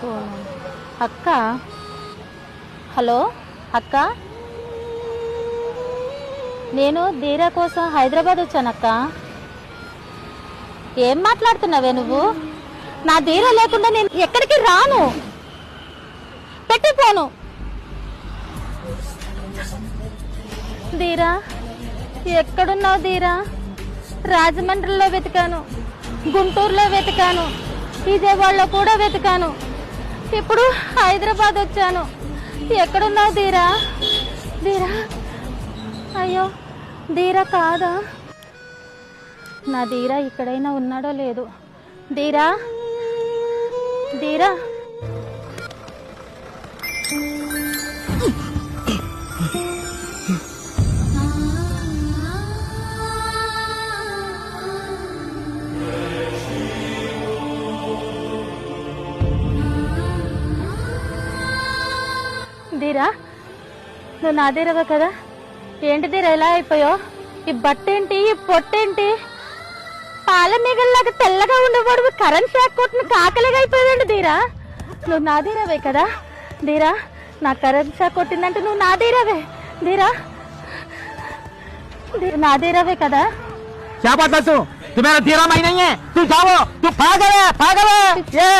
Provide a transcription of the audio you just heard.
Phone అక్క. Hello అక్క, నేను ధీరా కోసం హైదరాబాద్ వచ్చానక్క. ఏం మాట్లాడుతున్నావే నువ్వు? నా ధీరా లేకుండా నేను ఎక్కడికి రాను. పెట్టిపోను. ధీరా ఎక్కడున్నావు ధీరా? రాజమండ్రిలో వెతికాను, గుంటూరులో వెతికాను, విజయవాడలో కూడా వెతికాను, ఇప్పుడు హైదరాబాద్ వచ్చాను. ఎక్కడున్నావు ధీరా? ధీరా, అయ్యో ధీరా కాదా? నా ధీరా ఇక్కడైనా ఉన్నాడో లేదో. ధీరా, ధీరా, ధీరా, నువ్వు నా ధీరవే కదా? ఏంటి ధీరా ఎలా అయిపోయావు? ఈ బట్టేంటి, ఈ పొట్టేంటి? పాల మిగల్లాగా తెల్లగా ఉండేవాడు కరెంట్ షాక్ కొట్టిన కాకలిగా అయిపోయాడు ధీరా. నువ్వు నా ధీరవే కదా? ధీరా, నా కరెంట్ షాక్ కొట్టిందంటే నువ్వు నా ధీరవే. ధీరా, నా ధీరవే కదా? क्या बात है तू मेरा धीरा मैं नहीं है, तू जाओ, तू पागल है, पागल है ये।